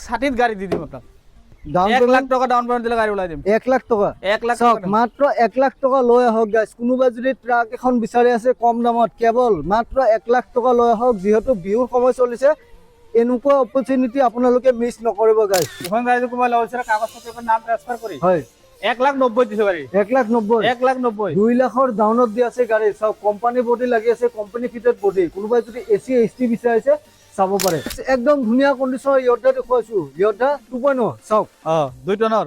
1,60 গাড়ি দি দিম আপোনাক। ডাউন 1 লাখ পেমেন্ট টাকা ডাউন পেমেন্ট দিলে গাড়ি ওলাই দিম। 1 লাখ টাকা 1 লাখ চাওক টাকা মাত্ৰ 1 লাখ টকা লৈ আহক গাইজ। কোনোবাই যদি ট্ৰাক এখন বিচাৰি আছে কম দামত কেৱল মাত্ৰ 1 লাখ টকা লৈ আহক। যিহেতু বিহুৰ সময় চলিছে, এনেকুৱা অপৰচুনিটি আপোনালোকে মিছ নকৰিব গাইজ। এখন গাড়ি কোনোবাই ল'ব বিচাৰে কাগজ পত্ৰৰ নাম ট্ৰান্সফাৰ কৰি হয় 1,90,000 দিছো গাড়ি। 1 লাখ 90 1,90,000 2 লাখৰ ডাউনত দি আছে গাড়ী। চাওক কোম্পানী বডি লাগি আছে, কোম্পানী ফিটেড বডি। কোনোবাই যদি এচি এইচটি বিচাৰিছে চাব পাৰে। একদম ধুনীয়া কণ্ডিশ্যনৰ য়ৰ্ডা দেখুৱাইছো, য়ৰ্ডা 2.0 চাওক 2 টনৰ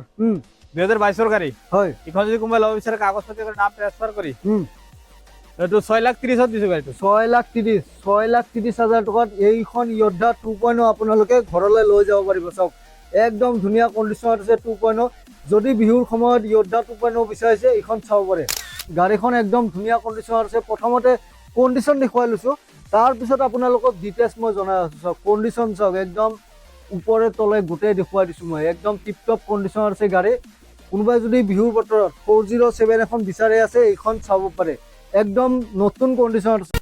2022 ৰ গাড়ী। হয় এখন যদি কোনোবাই ল'ব বিচাৰে কাগজ পত্ৰৰ নাম ট্ৰান্সফাৰ কৰি এইটো 6,30,000 দিছো গাড়ীটো। 6,30,000 টকাত এইখন য়ৰ্ডা 2.0 আপোনালোকে ঘৰলৈ লৈ যাব পাৰিব। চাওক একদম ধুনীয়া কণ্ডিশ্যনত আছে 2.0। যদি বিহুৰ সময়ত য়ৰ্ডা 2.0 বিচাৰিছে এইখন চাব পাৰে। গাড়ীখন একদম ধুনীয়া কণ্ডিশ্যনত আছে। প্ৰথমতে কণ্ডিশ্যন দেখুৱাই লৈছো, তাৰপিছত আপোনালোকক ডিটেইলছ মই জনাই আছো। চাওক কণ্ডিশ্যন চাওক একদম ওপৰে তলে গোটেই দেখুৱাই দিছো মই। একদম টিপটপ কণ্ডিশ্যনত আছে গাড়ী। কোনোবাই যদি বিহুৰ বতৰত 407 এখন বিচাৰি আছে এইখন চাব পাৰে। একদম নতুন কণ্ডিশ্যনত আছে।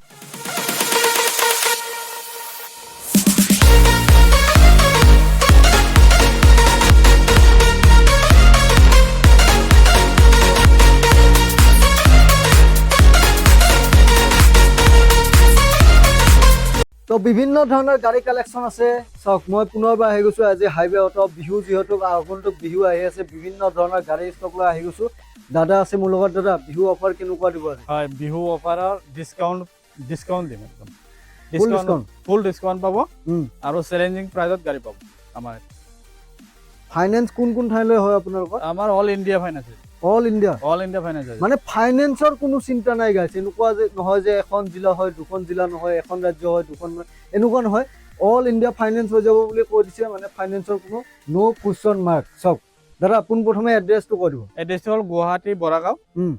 তো বিভিন্ন ধৰণৰ গাড়ী কালেকশ্যন আছে। চাওক মই পুনৰবাৰ আহি গৈছো আজি হাইৱে অটো। বিহু যিহেতু আগন্তুক বিহু আহি আছে, বিভিন্ন ধৰণৰ গাড়ী ষ্টক লৈ আহি গৈছো। দাদা আছে মোৰ লগত। দাদা বিহু অফাৰ কেনেকুৱা দিব আজি? হয় বিহু অফাৰৰ ডিসকাউন্ট দিম একদম। ফুল ডিসকাউন্ট পাব আৰু চ্যালেঞ্জিং প্ৰাইজত গাড়ী পাব। আমাৰ ফাইনেন্স কোন ঠাইলৈ হয় আপোনালোকৰ? আমাৰ all India finance. All India finance মানে ফাইনেন্সৰ কোনো চিন্তা নাই গাইছ। এনেকুৱা যে নহয় যে এখন জিলা হয় দুখন জিলা নহয়, এখন ৰাজ্য হয় দুখন, এনেকুৱা নহয়। অল ইণ্ডিয়া ফাইনেন্স হৈ যাব বুলি কৈ দিছে। মানে ফাইনেন্সৰ কোনো নো কুৱেশ্যন মাৰ্ক। চাওক দাদা পোনপ্ৰথমে এড্ৰেছটো কৈ দিব। এড্ৰেছটো হ'ল গুৱাহাটী বৰাগাঁও।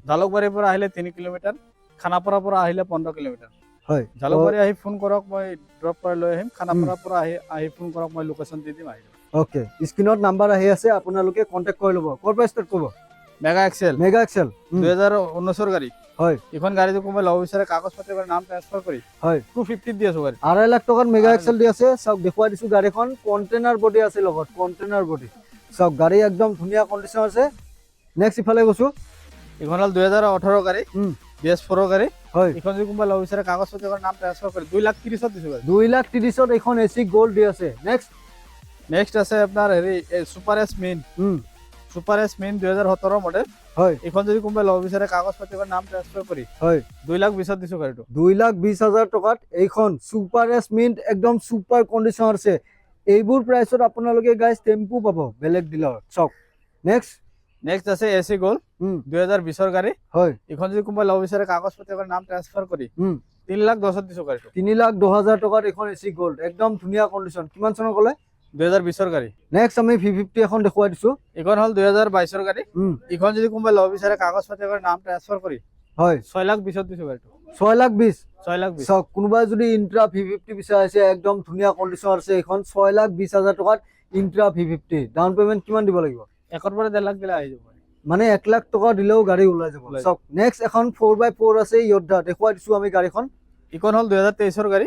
জালুকবাৰীৰ পৰা আহিলে 3 কিলোমিটাৰ, খানাপাৰাৰ পৰা আহিলে 15 কিলোমিটাৰ। হয় জালুকবাৰী আহি ফোন কৰক, মই ড্ৰপ কৰি লৈ আহিম। খানাপাৰাৰ পৰা আহি ফোন কৰক, মই লোকেশ্যন দি দিম, আহি যাব। অ'কে স্ক্ৰীনত নাম্বাৰ আহি আছে, আপোনালোকে কণ্টেক্ট কৰি ল'ব। ক'ৰ পৰা ষ্টাৰ্ট কৰিব? মেগা এক্সেল 2019 গাড়ী। হয় এখন গাড়ী যদি কোনোবাই ল'ব বিচাৰে কাগজ পত্ৰৰ নাম ট্ৰান্সফাৰ কৰি হয় 250 দি আছো গাড়ী। 2.5 লাখ টকাত মেগা এক্সেল দি আছে। চাওক দেখুৱাই দিছো গাড়ীখন। কণ্টেইনাৰ বডি আছে লগত, কণ্টেইনাৰ বডি। চাওক গাড়ী একদম ধুনীয়া কণ্ডিশ্যন আছে। নেক্সট ইফালে গৈছো। এখন হ'ল 2018 গাড়ী, BS4 গাড়ী। হয় এখন যদি কোনোবাই ল'ব বিচাৰে কাগজ পত্ৰৰ নাম ট্ৰান্সফাৰ কৰি 2,30,000 দিছো গাড়ী। 2,30,000 এইখন এচি গোল্ড দি আছে। নেক্সট আছে আপোনাৰ হেৰি সুপাৰ এছ মিন। সুপাৰ এছ মিন 2017 মডেল। হয় এখন যদি কোনোবাই ল'ব বিচাৰে কাগজ পত্ৰৰ নাম ট্ৰান্সফাৰ কৰি হয় 2,20,000 দিছো গাড়ীটো। 2,20,000 টকাত এইখন সুপাৰ এছ মিন্ট একদম সুপাৰ কণ্ডিশ্যন আছে। এইবোৰ প্ৰাইচত আপোনালোকে গাইজ টেম্পু পাব বেলেগ ডিলাৰ। চাওক নেক্সট আছে এসি গোল্ড 2020 গাড়ী। হয় এখন যদি কোনোবাই ল'ব বিচাৰে কাগজ পত্ৰৰ নাম ট্ৰান্সফাৰ কৰি 3,10,000 দিছো গাড়ীটো। 3,10,000 টকাত এইখন এচি গোল্ড একদম ধুনীয়া কণ্ডিশ্যন। কিমান চনৰ ক'লে? 2020 গাড়ী। নেক্সট আমি V50 এখন দেখুৱাই দিছো। এখন হ'ল 2022 গাড়ী। এখন যদি কোনোবাই ল'ব বিচাৰে কাগজ পত্ৰৰ নাম ট্ৰান্সফাৰ কৰি হয় 6,20,000 দিছো গাড়ীটো। 6,20,000 চাওক কোনোবাই যদি ইন্ট্ৰা V50 বিচাৰিছে একদম ধুনীয়া কণ্ডিশ্যন আছে। এইখন 6,20,000 টকাত ইন্ট্ৰা V50। ডাউন পেমেন্ট কিমান দিব লাগিব? 1 পৰা 1.5 লাখ দিলে আহি যাব। মানে 1 লাখ টকা দিলেও গাড়ী ওলাই যাব। চাওক নেক্সট এখন 4x4 আছে য়ৰ্ডা দেখুৱাই দিছো আমি গাড়ীখন। এখন হ'ল 2023 গাড়ী।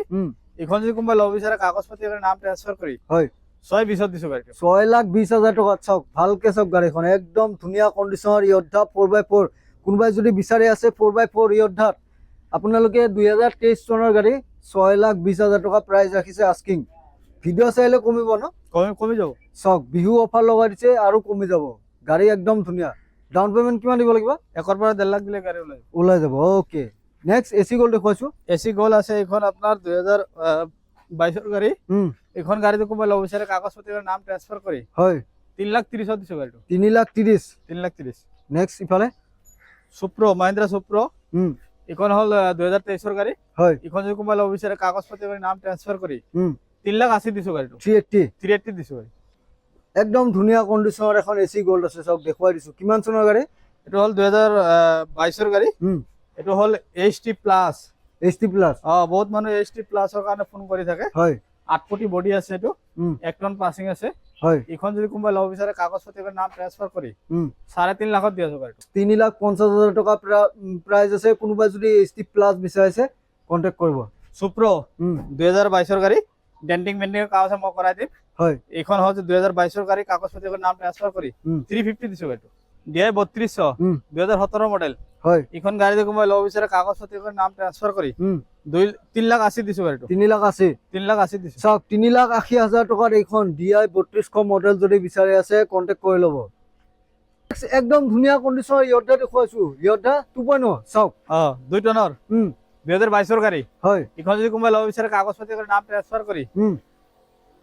এখন যদি কোনোবাই ল'ব বিচাৰে কাগজ পত্ৰৰ নাম ট্ৰান্সফাৰ কৰি হয় 6,20,000 দিছো গাড়ীটো। 6,20,000 টকাত চাওক ভালকে চাওক গাড়ীখন একদম ধুনীয়া কণ্ডিশ্যনৰ য়ৰ্ডা 4x4। কোনোবাই যদি বিচাৰি আছে 4x4 য়ৰ্ডাত আপোনালোকে 2023 চনৰ গাড়ী 6,20,000 টকা প্ৰাইচ ৰাখিছে আস্কিং। ভিডিঅ' চাইলে কমিব ন? কমি যাব। চাওক বিহু অফাৰ লগাই দিছে আৰু কমি যাব। গাড়ী একদম ধুনীয়া। ডাউন পেমেন্ট কিমান দিব লাগিব? 1 পৰা 1.5 লাখ দিলে গাড়ী ওলাই যাব। ওকে নেক্সট এসি গোল্ড দেখুৱাইছো। এসি গোল্ড আছে এখন আপোনাৰ 2022 গাড়ী। এখন গাড়ীতে কোনোবাই ল'ব বিচাৰে কাগজ পত্ৰৰ নাম ট্ৰান্সফাৰ কৰি হয় 3,30,000 দিছো গাড়ীটো। 3,30,000 নেক্সট ইফালে সুপ্ৰ মহিন্দ্ৰা সুপ্ৰ। এখন হ'ল 2023 গাড়ী। হয় এখন যদি কোনোবাই ল'ব বিচাৰে কাগজ পত্ৰৰ নাম ট্ৰান্সফাৰ কৰি 3,80,000 দিছো গাড়ীটো। 380 দিছো গাড়ী। একদম ধুনীয়া কণ্ডিশ্যনৰ এখন এসি গোল্ড আছে। চাওক দেখুৱাই দিছো। কিমান চনৰ গাড়ী? এইটো হ'ল 2022 গাড়ী। এইটো হ'ল HT প্লাছ। বহুত মানুহ HT প্লাছৰ কাৰণে ফোন কৰি থাকে। হয় 8 ফুটি বডি আছে। এইটো 1 টন পাছিং আছে। হয় এখন যদি কোনোবাই ল'ব বিচাৰে কাগজ পত্ৰৰ নাম ট্ৰান্সফাৰ কৰি 3.5 লাখত দি আছো গাড়ীটো। 3,50,000 টকা প্ৰাইচ আছে। কোনোবাই যদি HT প্লাছ বিচাৰিছে কণ্টেক্ট কৰিব। সুপ্ৰ 2022 গাড়ী। ডেন্টিং মেন্টিং কাগজ মই কৰাই দিম। হয় এইখন হচ্ছে 2022 গাড়ী কাগজ পাতি করে নাম ট্রান্সফার করি 350 দিছো গাড়ি DI 3200 2017 মডেল হয় এইখন গাড়ি দেখো মই লব বিচাৰে কাগজ পাতি করে নাম ট্রান্সফার করি 3,80,000 দিছো গাড়িটো 3,80,000 3,80,000 দিছো চাওক 3,80,000 টকাত এইখন DI 3200 মডেল যদি বিচাৰি আছে কন্টেক্ট কৰি ল'ব একদম ধুনীয়া কন্ডিশন ইয়ৰ্ডা দেখুৱাইছো ইয়ৰ্ডা 2.0 চাওক 2 টনৰ 2022 গাড়ী হয় এইখন যদি কোনোবা লব বিচাৰে কাগজ পাতি করে নাম ট্রান্সফার করি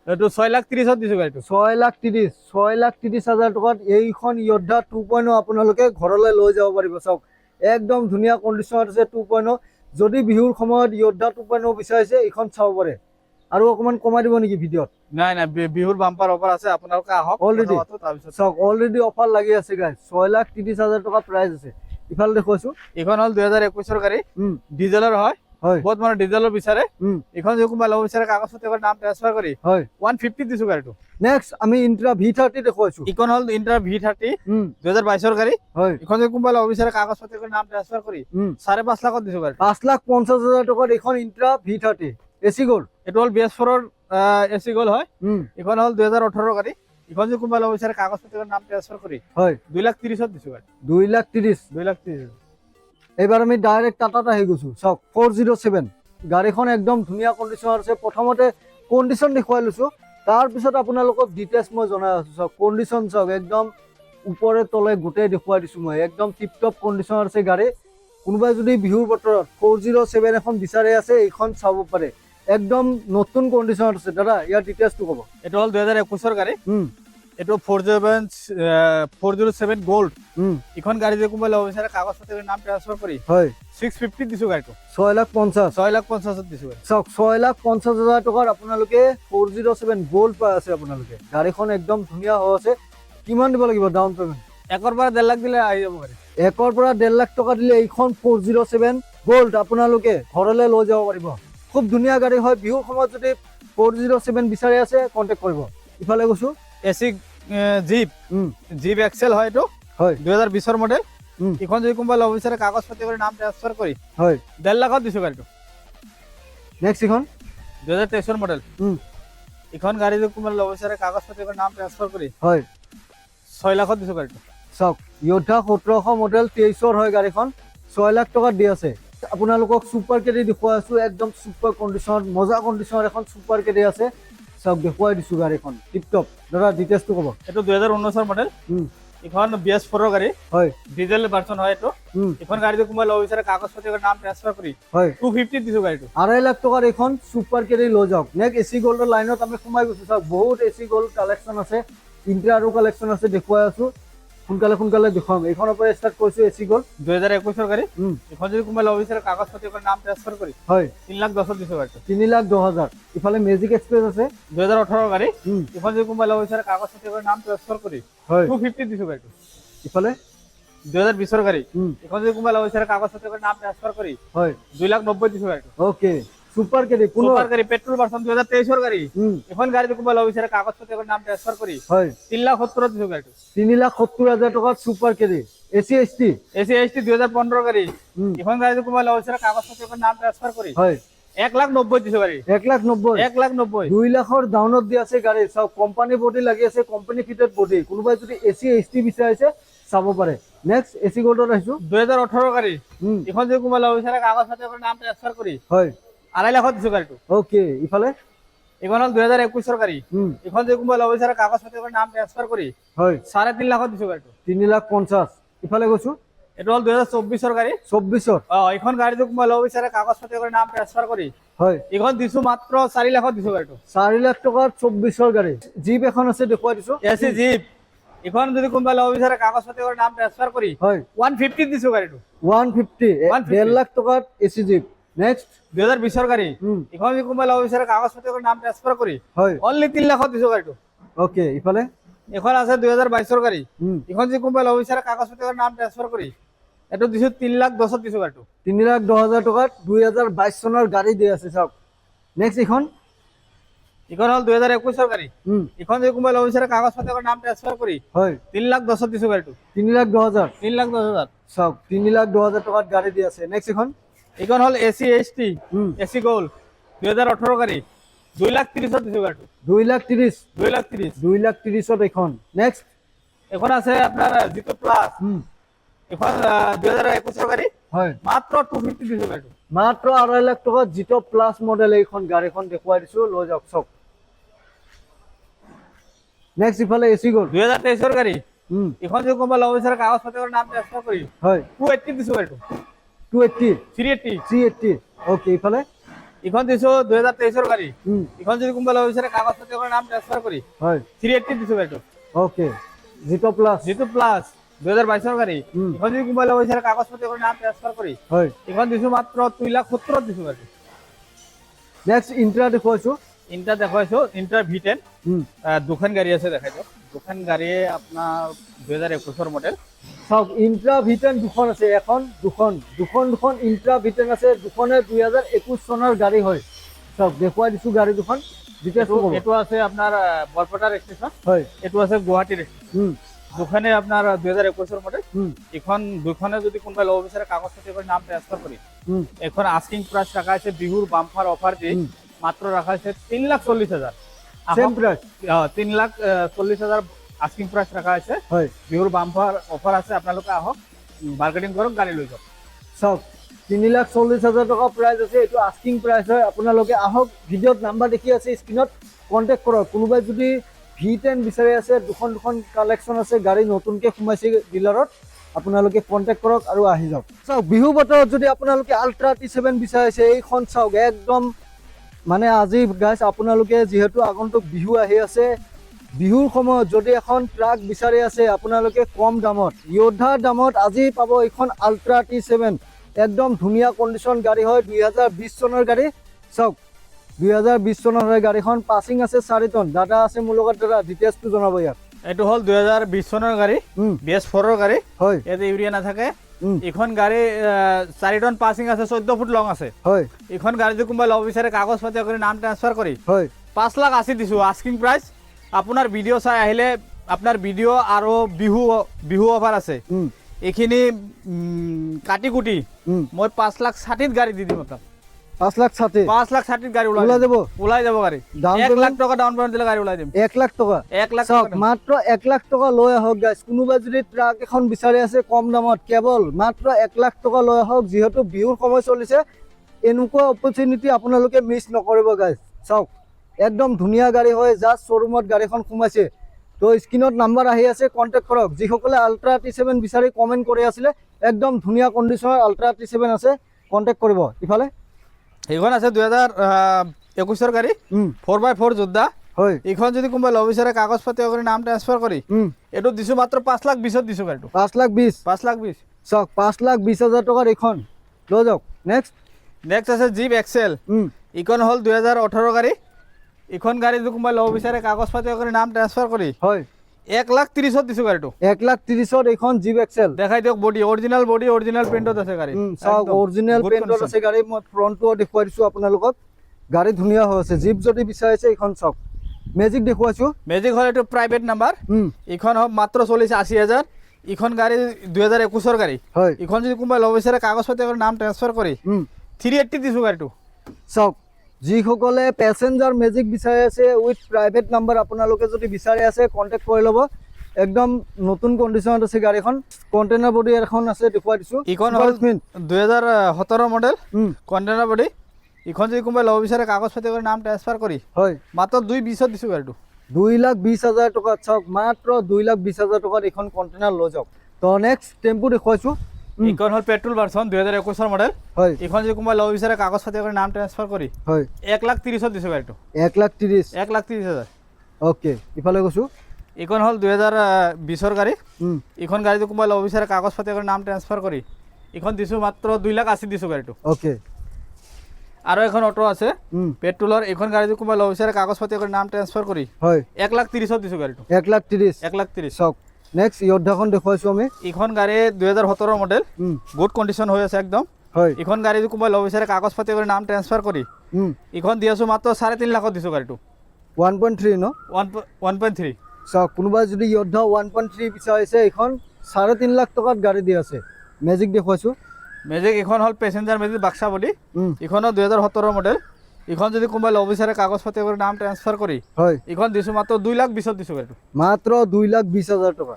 এটো 6,30,000 দিছো গাড়িটো 6,30,000 টকাত এইখন ইয়ৰ্ডা 2.0 আপোনালোকে ঘৰলৈ লৈ যাব পাৰিব চাওক একদম ধুনীয়া কন্ডিশনত আছে 2.0 যদি বিহুৰ সময়ত ইয়ৰ্ডা 2.0 বিচাৰিছে এইখন চাব পাৰে আৰু অকমান কমাই দিব নেকি ভিডিঅ'ত নাই নাই বিহুৰ বাম্পাৰ অফাৰ আছে আপোনালোকে আহক অলৰেডি তাৰপিছত চাওক অলৰেডি অফাৰ লাগি আছে গাইজ 6,30,000 টকা প্ৰাইস আছে ইফালে দেখুৱাইছো এইখন হল 2021 গাড়ী ডিজেলৰ হয় হয় বহুত মানে ডিজেলৰ বিচাৰে এইখন যদি কোনোবা লব বিচাৰে কাগজ পাতি কৰে নাম ট্ৰান্সফাৰ কৰি হয় 150 দিছো গাড়িটো নেক্সট আমি ইন্ট্ৰা V30 দেখুৱাইছো এইখন হল ইন্ট্ৰা V30 2022 গাড়ী হয় এইখন যদি কোনোবা লব বিচাৰে কাগজ পাতি করে নাম ট্রান্সফার করি 5.5 লাখত দিছো গাড়ি 5,50,000 টকাত এইখন ইন্ট্ৰা V30 এসি গোল্ড এটো হল BS4 ৰ এসি গোল হয় এইখন হল 2018 গাড়ী এইখন যদি কোনোবা লব বিচাৰে কাগজ পাতি করে নাম ট্রান্সফার করি হয় 2,30,000 দিছো গাড়ি 2,30,000 2,30,000 এবাৰ আমি ডাইৰেক্ট টাটাত আহি গৈছো চাওক 407 গাড়ীখন একদম ধুনীয়া কন্ডিশন আছে প্ৰথমতে কন্ডিশন দেখুৱাই লৈছো তাৰ পিছত আপোনালোকক ডিটেইলছ মই জনাই আছো চাওক কন্ডিশন চাওক একদম ওপৰে তলে গোটেই দেখুৱাই দিছো মই একদম টিপ টপ কন্ডিশন আছে গাড়ী কোনোবাই যদি বিহুৰ বতৰত 407 এখন বিচাৰি আছে এইখন চাব পাৰে একদম নতুন কন্ডিশন আছে দাদা ইয়াৰ ডিটেইলছটো ক'ব এটো হল 2021 গাড়ী এটো 407 গোল্ড এখন গাড়ি যে কোনোবা লব বিচাৰে কাগজ পাতি করে নাম ট্রান্সফার করি হয় 650 দিছো গাড়িটো 6,50,000 6,50,000 দিছো গাড়ি চাওক 6,50,000 টকাত আপোনালোকে 407 গোল্ড পাই আছে আপোনালোকে গাড়ীখন একদম ধুনীয়া হৈ আছে কিমান দিব লাগিব ডাউন পেমেন্ট একৰ পৰা 1.5 লাখ দিলে আহি যাব গাড়ি 1 পৰা 1.5 লাখ টকা দিলে এইখন 407 গোল্ড আপোনালোকে ঘৰলৈ লৈ যাব পাৰিব খুব ধুনীয়া গাড়ী হয় বিহুৰ সময়ত যদি 407 বিচাৰি আছে কন্টেক্ট কৰিব ইফালে গৈছো এসি জিপ এক্সেল হয় এটো হয় 2020 মডেল এখন যদি কোনোবা লব বিচাৰে কাগজ পাতি করে নাম ট্রান্সফার করি হয় 1.5 লাখত দিছো গাড়িটো নেক্সট এখন 2023 মডেল এখন গাড়ি যদি কোনোবা লব বিচাৰে কাগজ পাতি কৰে নাম ট্ৰান্সফাৰ কৰি হয় 6 লাখত দিছো গাড়িটো চাওক ইয়োধা 1700 মডেল 23ৰ হয় গাড়ীখন 6 লাখ টকাত দি আছে আপোনালোকক সুপাৰ কেডি দেখুৱাই আছো একদম সুপাৰ কন্ডিশন মজা কন্ডিশনৰ এখন সুপাৰ কেডি আছে চাওক দেখুৱাই দিছো গাড়ীখন টিপ টপ দাদা ডিটেইলছটো ক'ব এটো 2019 মডেল এখন BS4 গাড়ী হয় ডিজেল ভার্সন হয় এটো এখন গাড়ি যদি কোনোবা লব বিচাৰে কাগজ পাতি কৰে নাম ট্ৰান্সফাৰ কৰি হয় 250 দিছো গাড়িটো 2.5 লাখ টকাৰ এখন সুপাৰ কেডি লৈ যাওক নেক্সট এসি গোল্ডৰ লাইনত আমি সোমাই গৈছো চাওক বহুত এসি গোল্ড কালেকশন আছে ইন্ট্ৰা আৰু কালেকশন আছে দেখুৱাই আছো সোনকালে দেখুৱাম এইখনৰ পৰা ষ্টাৰ্ট কৰিছো এসি গোল্ড 2021 গাড়ী এখন যদি কোনোবা লব বিচাৰে কাগজ পাতি করে নাম ট্রান্সফার করি হয় 3,10,000 দিছো গাড়িটো 3,10,000 ইফালে মেজিক এক্সপ্ৰেছ আছে 2018 গাড়ী এখন যদি কোনোবা লব বিচাৰে কাগজ পাতি করে নাম ট্রান্সফার করি হয় 250 দিছো গাড়িটো ইফালে 2020 গাড়ী এখন যদি কোনোবা লব বিচাৰে কাগজ পাতি করে নাম ট্রান্সফার করি হয় 2,90,000 দিছো গাড়িটো ওকে সুপার কেডি সুপার গাড়ী পেট্রোল ভার্সন 2023 গাড়ী এখন গাড়ি যদি কোনোবা লব বিচাৰে কাগজ পাতি করে নাম ট্রান্সফার করি হয় 3,70,000 দিছো গাড়িটো 3,70,000 টকাত সুপার কেডি এসি এসটি 2015 গাড়ী এখন গাড়ি যদি কোনোবা লব বিচাৰে কাগজ পাতি করে নাম ট্রান্সফার করি হয় 1,90,000 দিছো গাড়ি 1,90,000 1,90,000 2 লাখৰ ডাউনত দি আছে গাড়ী চাও কোম্পানী বডি লাগি আছে কোম্পানী ফিটেড বডি কোনোবাই যদি এসি এসটি বিচাৰিছে চাব পাৰে নেক্সট এসি গোল্ডত আহিছো 2018 গাড়ী এখন যদি কোনোবা লব বিচাৰে কাগজ পাতি করে নাম ট্রান্সফার করি হয় 2.5 লাখত দিছো গাড়িটো ওকে ইফালে এখন হল 2021 গাড়ী এখন যদি কোনোবা লব বিচাৰে কাগজ পাতি করে নাম ট্রান্সফার করি হয় 3.5 লাখত দিছো গাড়িটো 3,50,000 ইফালে গৈছো এটো হল 2024 গাড়ী 24ৰ এখন গাড়ি যদি কোনোবা লব বিচাৰে কাগজ পাতি কৰে নাম ট্ৰান্সফাৰ কৰি হয় এখন দিছো মাত্ৰ 4 লাখত দিছো গাড়িটো 4 লাখ টকাত 24ৰ গাড়ী জিপ এখন আছে দেখুৱাই দিছো এসি জিপ এখন যদি কোনোবা লব বিচাৰে কাগজ পাতি করে নাম ট্রান্সফার করি হয় 150 দিছো গাড়িটো 150 1.5 লাখ টকাত এসি জিপ নেক্সট 2020 গাড়ী এখন যদি কোনোবা লব বিচাৰে কাগজ পাতি করে নাম ট্রান্সফার করি হয় অনলি 3 লাখত দিছো গাড়িটো ওকে ইফালে এখন আছে 2022 গাড়ী এখন যদি কোনোবা লব বিচাৰে কাগজ পাতি করে নাম ট্রান্সফার করি এটো দিছো 3,10,000 দিছো গাড়িটো 3,10,000 টকাত 2022 চনৰ গাড়ী দি আছে চাওক নেক্সট এখন হল 2021 গাড়ী এখন যদি কোনোবা লব বিচাৰে কাগজ পাতি করে নাম ট্রান্সফার করি হয় 3,10,000 দিছো গাড়িটো 3,10,000 3,10,000 চাওক 3,10,000 টকাত গাড়ী দি আছে নেক্সট এখন এখন হল এসি এসটি এসি গোল্ড 2018 গাড়ী 2,30,000 দিছো গাড়িটো 2,30,000 2,30,000 2,30,000 এইখন নেক্সট এখন আছে আপনার জিতো প্লাস এখন 2021 গাড়ি হয় মাত্র 250 দিছো গাড়িটো মাত্ৰ 2.5 লাখ টকা জিটো প্লাস মডেল এইখন গাড়ীখন দেখুৱাই দিছো লৈ যাওক চক নেক্সট ইফালে এসি গল 2023 গাড়ি এখন যে কোনবা লব বিচাৰে কাগজ পত্ৰৰ নাম ট্ৰান্সফাৰ কৰি হয় 280 দিছো গাড়িটো 280 380 ওকে ইফালে এখন দিছো 2023 গাড়ি এখন যদি কোনবা লব বিচাৰে কাগজ পত্ৰৰ নাম ট্ৰান্সফাৰ কৰি হয় 380 দিছো গাড়িটো ওকে জিটো প্লাস 2022 গাড়ি এখন যদি কোনবা লব বিচাৰে কাগজ পত্ৰৰ নাম ট্ৰান্সফাৰ কৰি হয় এখন দিছো মাত্ৰ 2,70,000 দিছো গাড়িটো নেক্সট ইন্ট্ৰা দেখুৱাইছো ইন্টার দেখাইছো ইন্টার V10 দুখান গাড়ি আছে দেখাইছো দুখান গাড়ি আপনার 2021 মডেল সব ইন্ট্ৰা V10 দুখন আছে এখন দুখন ইন্ট্ৰা V10 আছে দুখনে 2021 চনৰ গাড়ী হয় সব দেখুৱাই দিছো গাড়ী দুখন ডিটেইলছ ক'ব এটো আছে আপনাৰ বৰপেটাৰ ষ্টেচন হয় এটো আছে গুৱাহাটীৰ দুখানে আপনাৰ 2021 মডেল এখন দুখনে যদি কোনবা লব বিচাৰে কাগজ পত্ৰৰ নাম ট্ৰান্সফাৰ কৰি এখন আস্কিং প্রাইস রাখা আছে বিহুর বাম্পার অফার দিয়ে মাত্র রাখা আছে 3,40,000 সেম প্রাইস 3,40,000 আস্কিং প্রাইস রাখা আছে হয় বিহুর বাম্পার অফার আছে আপোনালোকে আহক মার্কেটিং কৰক গাড়ী লৈ যাওক সব 3,40,000 টকা প্রাইস আছে এটো আস্কিং প্রাইস হয় আপোনালোকে আহক ভিডিওত নাম্বার দেখি আছে স্ক্রিনত কন্টাক্ট কৰক কোনোবাই যদি V10 বিচাৰি আছে দুখন কালেকশন আছে গাড়ী নতুনকে সোমাইছে ডিলাৰত আপোনালোকে কন্টাক্ট কৰক আৰু আহি যাওক চাওক বিহু বতৰত যদি আপোনালোকে আল্ট্ৰা T7 বিচাৰিছে এইখন চাওক একদম মানে আজি গাইস আপোনালোকে যেহেতু আগন্তুক বিহু আহি আছে বিহুৰ সময়ত যদি এখন ট্ৰাক বিচাৰি আছে আপোনালোকে কম দামত য়োদ্ধাৰ দামত আজি পাব এইখন আল্ট্ৰা T7 একদম ধুনীয়া কন্ডিশন গাড়ী হয় 2020 চনৰ গাড়ী চাওক 2020 চনৰ গাড়ীখন পাসিং আছে 4 টন দাদা আছে মোৰ লগত দাদা ডিটেইলছটো জনাব ইয়াত এটো হল 2020 চনৰ গাড়ী BS4 ৰ গাড়ী হয় এতে ইউৰিয়া নাথাকে এখন গাড়ী 4 টন পাসিং আছে 14 ফুট লং আছে হয় এখন গাড়ী যদি কোনবা লব বিচাৰে কাগজ পত্ৰ কৰি নাম ট্ৰান্সফাৰ কৰি হয় 5,80,000 দিছো আস্কিং প্ৰাইস আপনাৰ ভিডিও চাই আহিলে আপনাৰ ভিডিও আৰু বিহু অফার আছে এখিনি কাটি কুটি মই 5,60,000 গাড়ী দি দিম আপোনাক 5,60,000 5,60,000 গাড়ী ওলাই যাব গাড়ী 1 লাখ টাকা ডাউন পেমেন্ট দিলে গাড়ী ওলাই দিম 1 লাখ টাকা 1 লাখ টাকা মাত্ৰ 1 লাখ টাকা লৈ আহক গাইস কোনোবা যদি ট্ৰাক এখন বিচাৰি আছে কম দামত কেৱল মাত্ৰ 1 লাখ টাকা লৈ আহক যেহেতু বিহুৰ সময় চলিছে এনেকুৱা অপৰচুনিটি আপোনালোকে মিস নকৰিব গাইস চাওক একদম ধুনীয়া গাড়ী হয় জাস্ট শোৰুমত গাড়ীখন সোমাইছে তো স্ক্ৰিনত নাম্বাৰ আহি আছে কন্টাক্ট কৰক যিসকলে আল্ট্ৰা T7 বিচাৰি কমেন্ট কৰি আছিলে একদম ধুনীয়া কন্ডিশনৰ আল্ট্ৰা T7 আছে কন্টাক্ট কৰিব ইফালে এইখন আছে 2021 ৰ গাড়ী 4x4 যোদ্ধা হয় এইখন যদি কোনবা লব বিচাৰে কাগজ পত্ৰ কৰি নাম ট্ৰান্সফাৰ কৰি এটো দিছো মাত্ৰ 5,20,000 দিছো গাড়ীটো 5,20,000 চাওক 5,20,000 টকাৰ এইখন লৈ যাওক নেক্সট আছে জিপ এক্সেল ইখন হল 2018 গাড়ী এখন গাড়ী যদি কোনবা লব বিচাৰে কাগজ পত্ৰ কৰি নাম ট্ৰান্সফাৰ কৰি হয় 1,30,000 দিছো গাড়ীটো 1,30,000 এইখন জিপ এক্সেল দেখাই দিওক বডি অৰিজিনাল পেইণ্টত আছে গাড়ী চাওক অৰিজিনাল পেইণ্টত আছে গাড়ী মই ফ্ৰণ্টটো দেখুৱাই দিছো আপোনালোকক গাড়ী ধুনীয়া হৈ আছে জিপ যদি বিচাৰিছে এইখন চাওক মেজিক দেখুৱাইছো মেজিক হল এটো প্ৰাইভেট নাম্বাৰ এইখন হল মাত্ৰ 80,000 ইখন গাড়ী 2021 ৰ গাড়ী হয় ইখন যদি কোনবা লব বিচাৰে কাগজ পত্ৰ কৰি নাম ট্ৰান্সফাৰ কৰি 380 দিছো গাড়ীটো চাওক যিসকলে প্যাসেঞ্জাৰ মেজিক বিচাৰি আছে উইথ প্ৰাইভেট নাম্বাৰ আপোনালোকে যদি বিচাৰি আছে কন্টাক্ট কৰি ল'ব একদম নতুন কন্ডিশনত আছে গাড়ীখন কন্টেইনাৰ বডি এখন আছে দেখুৱাই দিছো ইখন হল 2017 মডেল কন্টেইনাৰ বডি ইখন যদি কোনবা লব বিচাৰে কাগজ পত্ৰ কৰি নাম ট্ৰান্সফাৰ কৰি হয় মাত্ৰ 2,20,000 দিছো গাড়ীটো 2,20,000 টকা চাওক মাত্ৰ 2,20,000 টকাত এখন কন্টেইনাৰ লৈ যাওক তো নেক্সট টেম্পো দেখুৱাইছো ইখন হল পেট্ৰোল ভাৰ্সন 2021 ৰ মডেল হয় ইখন যদি কোনবা লব বিচাৰে কাগজ পত্ৰ কৰি নাম ট্ৰান্সফাৰ কৰি হয় 1,30,000 দিছো গাড়ীটো 1,30,000 ওকে ইফালে গৈছো ইখন হল 2020 ৰ গাড়ী ইখন গাড়ী যদি কোনবা লব বিচাৰে কাগজ পত্ৰ কৰি নাম ট্ৰান্সফাৰ কৰি ইখন দিছো মাত্ৰ 2,80,000 দিছো গাড়ীটো ওকে আৰু এখন অটো আছে পেট্ৰোলৰ এখন গাড়ী যদি কোনবা লব বিচাৰে কাগজ পত্ৰ কৰি নাম ট্ৰান্সফাৰ কৰি হয় 1,30,000 দিছো গাড়ীটো 1,30,000 চাওক নেক্সট য়োদ্ধাখন দেখুৱাইছো আমি ইখন গাড়ী 2017 মডেল গুড কন্ডিশন হৈ আছে একদম হয় ইখন গাড়ী যদি কোনবা লব বিচাৰে কাগজ পত্ৰ কৰি নাম ট্ৰান্সফাৰ কৰি ইখন দিয়াছো মাত্ৰ 3.5 লাখত দিছো গাড়ীটো 1.3 ন 1.3 চাওক কোনোবা যদি য়োদ্ধা 1.3 বিচাৰিছে ইখন 3.5 লাখ টকাত গাড়ী দি আছে মেজিক দেখুৱাইছো মেজিক এখন হল প্যাসেঞ্জাৰ মেজিক বাক্সা বডি ইখনো 2017 মডেল এখন যদি কোনোবাই ল'ব বিচাৰে কাগজ পাতি কৰি নাম ট্ৰান্সফাৰ কৰি হয় এখন দিছোঁ মাত্ৰ 2,20,000 দিছোঁ গাড়ীটো মাত্ৰ 2,20,000 টকা